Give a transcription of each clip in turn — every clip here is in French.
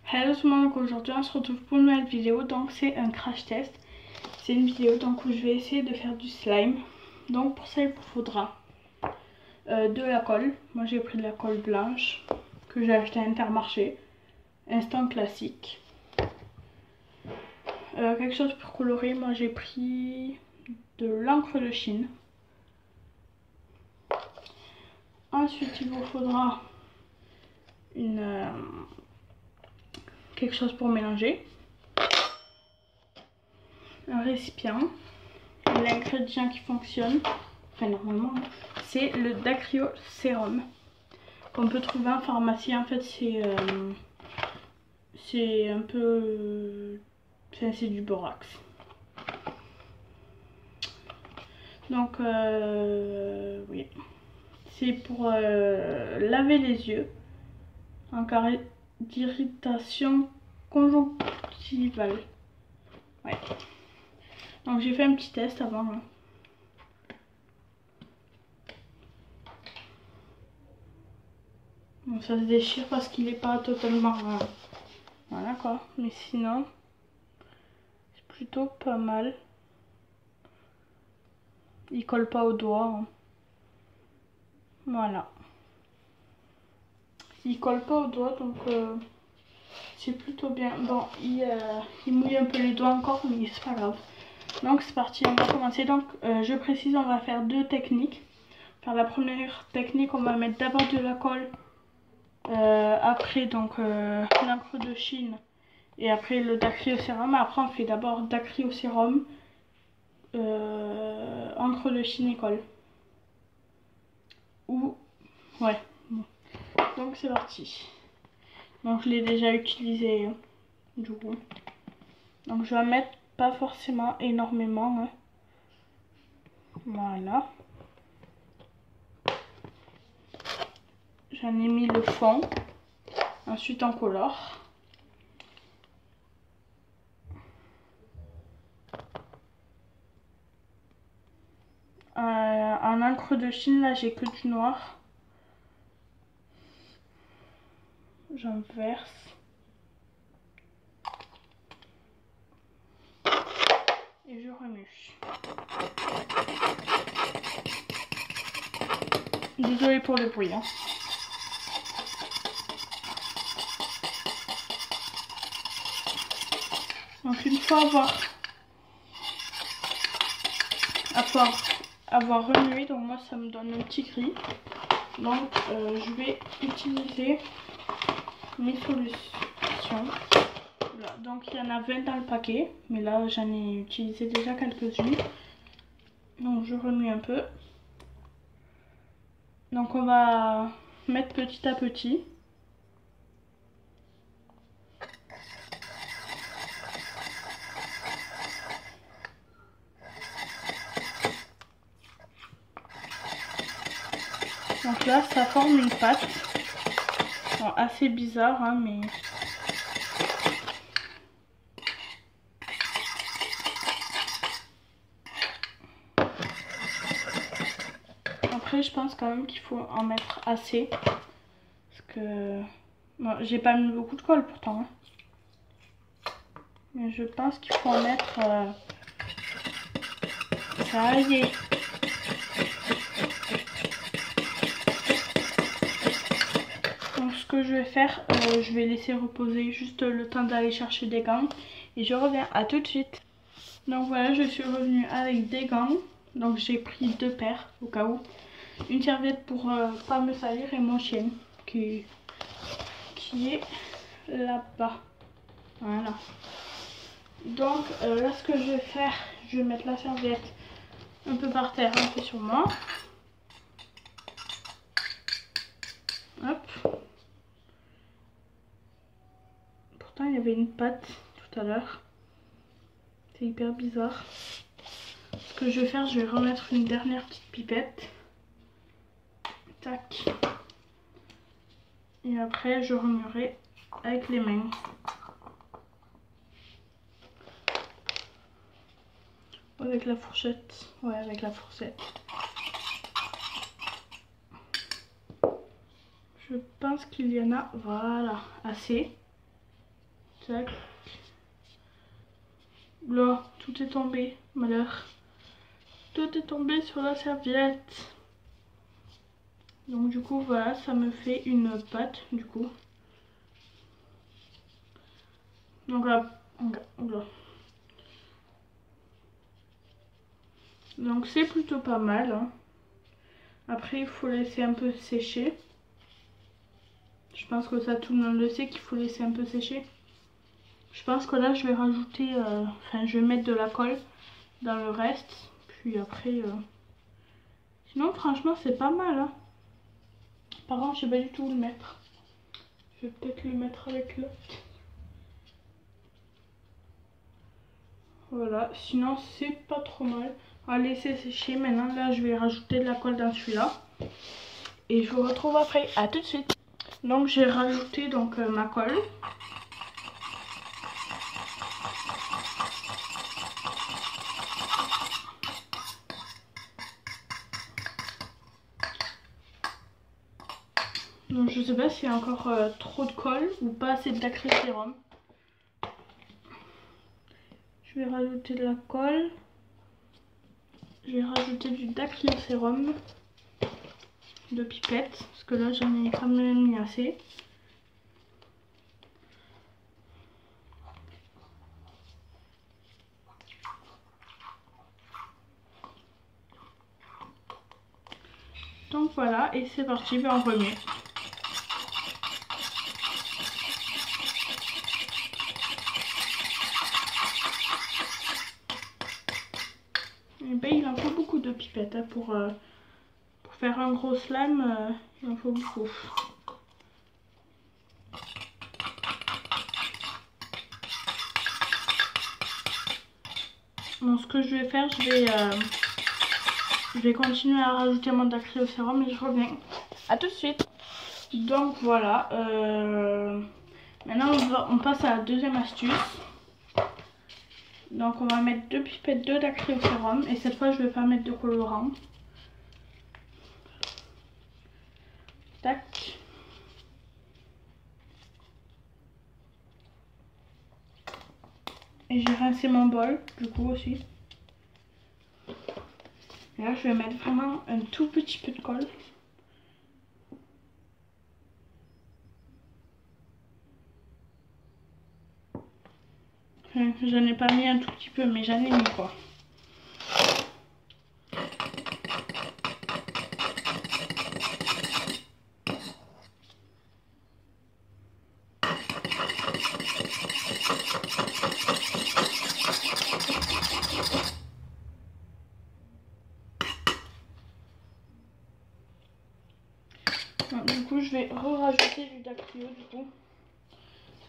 Hello tout le monde, donc aujourd'hui on se retrouve pour une nouvelle vidéo, donc c'est un crash test. C'est une vidéo donc où je vais essayer de faire du slime. Donc pour ça il vous faudra de la colle. Moi j'ai pris de la colle blanche que j'ai acheté à Intermarché, instant classique. Quelque chose pour colorer, moi j'ai pris de l'encre de Chine. Ensuite il vous faudra quelque chose pour mélanger, un récipient. L'ingrédient qui fonctionne, enfin normalement, c'est le Dacryl sérum qu'on peut trouver en pharmacie. En fait c'est un peu, enfin, c'est du borax. Donc oui, c'est pour laver les yeux en cas d'irritation conjonctivale. Ouais. Donc j'ai fait un petit test avant. Hein. Bon, ça se déchire parce qu'il n'est pas totalement... voilà quoi. Mais sinon, c'est plutôt pas mal. Il colle pas au doigt. Hein. Voilà. Il colle pas au doigt, donc c'est plutôt bien. Bon, il mouille un peu les doigts encore, mais c'est pas grave. Donc c'est parti, on va commencer. Donc je précise, on va faire deux techniques. Pour la première technique, on va mettre d'abord de la colle, après donc l'encre de Chine et après le Dacryl sérum. Après on fait d'abord Dacryl sérum, encre de Chine et colle. Ou ouais. Bon. Donc c'est parti. Donc je l'ai déjà utilisé du coup. Donc je vais mettre pas forcément énormément. Hein. Voilà. J'en ai mis le fond. Ensuite on colore. En encre de Chine, là j'ai que du noir. J'en verse. Et je remue. Désolée pour le bruit. Hein. Donc une fois avoir remué, donc moi ça me donne un petit gris. Donc je vais utiliser mes solutions. Voilà. Donc il y en a 20 dans le paquet, mais là j'en ai utilisé déjà quelques-unes. Donc je remue un peu. Donc on va mettre petit à petit. Donc là ça forme une pâte. Bon, assez bizarre hein, mais... Après je pense quand même qu'il faut en mettre assez. Parce que... Bon, j'ai pas mis beaucoup de colle pourtant. Hein. Mais je pense qu'il faut en mettre... Ça y est. Donc ce que je vais faire, je vais laisser reposer juste le temps d'aller chercher des gants. Et je reviens, à tout de suite. Donc voilà, je suis revenue avec des gants. Donc j'ai pris 2 paires au cas où. Une serviette pour pas me salir et mon chien qui est là-bas. Voilà. Donc là ce que je vais faire, je vais mettre la serviette un peu par terre, un peu sur moi. Hop. Pourtant il y avait une patte tout à l'heure. C'est hyper bizarre. Ce que je vais faire, je vais remettre une dernière petite pipette. Tac. Et après je remuerai avec les mains. Avec la fourchette. Ouais, avec la fourchette. Je pense qu'il y en a, voilà, assez. Tac. Là, tout est tombé, malheur. Tout est tombé sur la serviette. Donc du coup voilà, ça me fait une pâte du coup. Donc là, donc c'est plutôt pas mal, hein. Après il faut laisser un peu sécher. Je pense que ça tout le monde le sait qu'il faut laisser un peu sécher. Je pense que là je vais rajouter, je vais mettre de la colle dans le reste. Puis après, sinon franchement c'est pas mal, hein. Par contre je sais pas du tout où le mettre. Je vais peut-être le mettre avec l'autre. Voilà, sinon c'est pas trop mal. On va laisser sécher. Maintenant là je vais rajouter de la colle dans celui-là. Et je vous retrouve après, à tout de suite. Donc j'ai rajouté donc ma colle. Donc je sais pas s'il y a encore trop de colle ou pas assez de dacrysérum. Je vais rajouter de la colle. Je vais rajouter du dacrysérum de pipette parce que là j'en ai quand même mis assez. Donc voilà, et c'est parti, on remet. Et ben, il en faut beaucoup de pipettes hein, pour faire un gros slime, il en faut beaucoup. Bon, ce que je vais faire, je vais continuer à rajouter mon dacrysérum et je reviens. A tout de suite. Donc voilà, maintenant on passe à la deuxième astuce. Donc on va mettre 2 pipettes de dacrysérum et cette fois je vais pas mettre de colorant. Tac. Et j'ai rincé mon bol du coup aussi. Et là je vais mettre vraiment un tout petit peu de colle. J'en ai pas mis un tout petit peu mais j'en ai mis quoi. Donc, du coup je vais rajouter du dacryo du coup.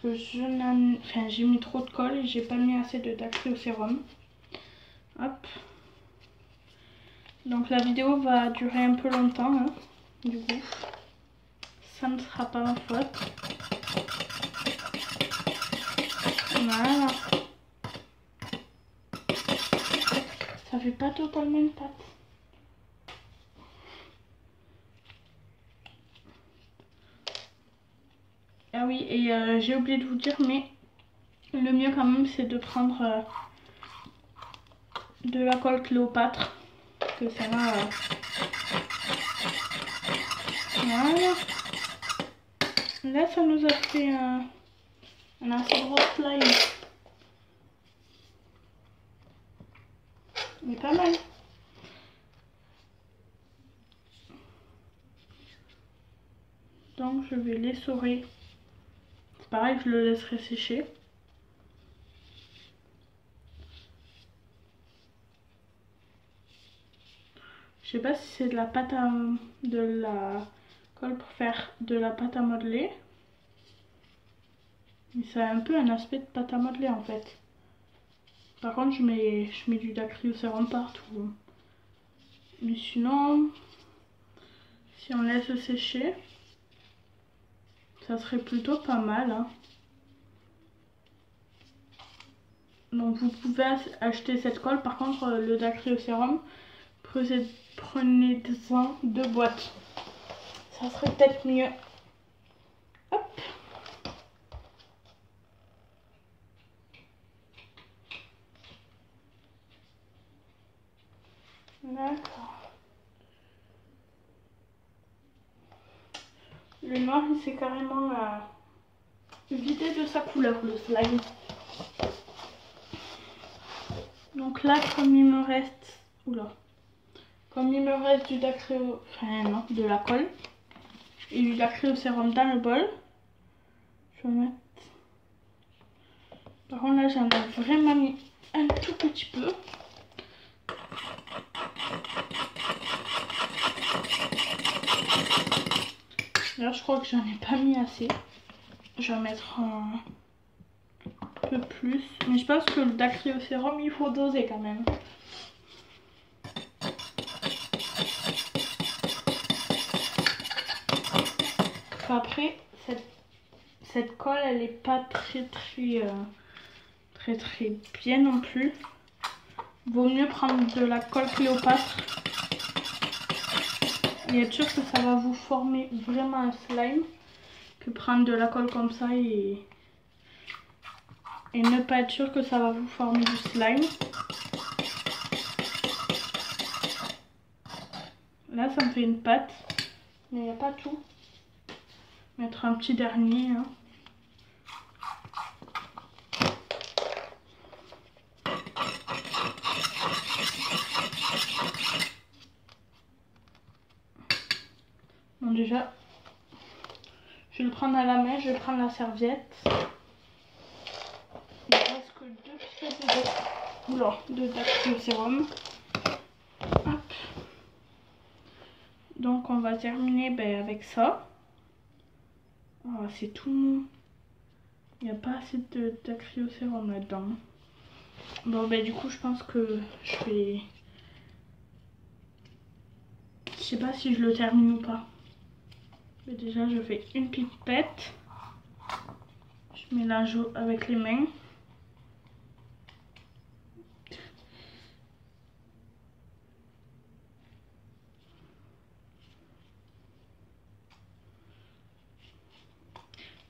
Parce que j'ai mis trop de colle et j'ai pas mis assez de dacrysérum. Hop. Donc la vidéo va durer un peu longtemps, hein, du coup. Ça ne sera pas ma faute. Voilà. Ça fait pas totalement une pâte. Ah oui, et j'ai oublié de vous dire, mais le mieux quand même c'est de prendre de la colle Cléopâtre. Que ça va... Voilà. Là ça nous a fait un assez gros slime. Mais pas mal. Donc je vais l'essorer. C'est pareil, je le laisserai sécher. Je sais pas si c'est de la pâte à... de la colle pour faire de la pâte à modeler. Mais ça a un peu un aspect de pâte à modeler en fait. Par contre je mets du dacrysérum partout. Mais sinon, si on laisse sécher, ça serait plutôt pas mal. Hein. Donc vous pouvez acheter cette colle. Par contre le dacrysérum, prenez-en 2 boîtes. Ça serait peut-être mieux. Hop. D'accord. Le noir, il s'est carrément vidé de sa couleur, le slime. Donc là, comme il me reste... Oula. Comme il me reste du dacryo... Enfin non, de la colle. Et du dacryocérum dans le bol. Je vais mettre... Par contre là, j'en ai vraiment mis un tout petit peu. Là, je crois que j'en ai pas mis assez. Je vais mettre un peu plus. Mais je pense que le dacryocérum, il faut doser quand même. Après, cette colle, elle est pas très bien non plus. Vaut mieux prendre de la colle Cléopâtre. Et être sûr que ça va vous former vraiment un slime. Que prendre de la colle comme ça et ne pas être sûr que ça va vous former du slime. Là, ça me fait une pâte. Mais il n'y a pas tout. Mettre un petit dernier. Hein. Bon, déjà, je vais le prendre à la main. Je vais prendre la serviette. Il ne reste que 2 pipettes de dacryocérum. Hop. Donc, on va terminer avec ça. Oh, c'est tout mou. Il n'y a pas assez de dacryocérum là-dedans. Bon, du coup, je pense que je vais... Je sais pas si je le termine ou pas. Mais déjà, je fais une pipette. Je mélange avec les mains.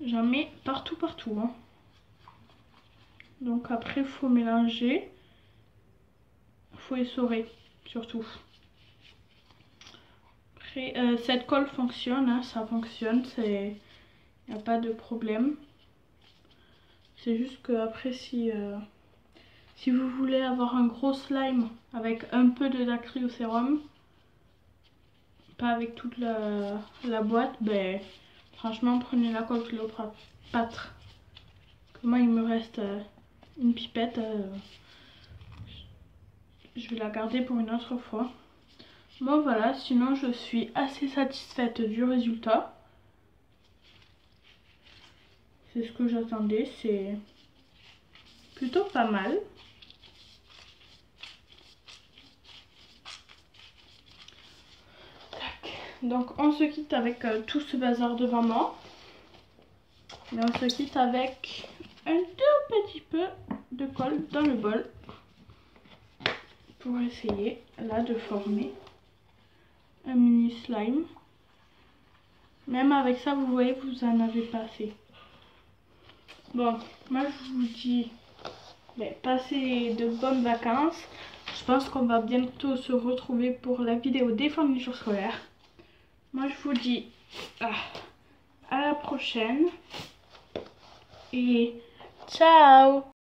J'en mets partout. Hein. Donc après, il faut mélanger. Il faut essorer, surtout. Après, cette colle fonctionne, hein, ça fonctionne. Il n'y a pas de problème. C'est juste que après, si vous voulez avoir un gros slime avec un peu de dacryocérum, pas avec toute la boîte, franchement, prenez la colle Cléopâtre. Moi, il me reste une pipette. Je vais la garder pour une autre fois. Bon, voilà. Sinon, je suis assez satisfaite du résultat. C'est ce que j'attendais. C'est plutôt pas mal. Donc, on se quitte avec tout ce bazar devant moi. Et on se quitte avec un tout petit peu de colle dans le bol pour essayer là de former un mini slime. Même avec ça, vous voyez, vous en avez pas assez. Bon, moi je vous dis passez de bonnes vacances. Je pense qu'on va bientôt se retrouver pour la vidéo des fournitures scolaires. Moi je vous dis à la prochaine et ciao.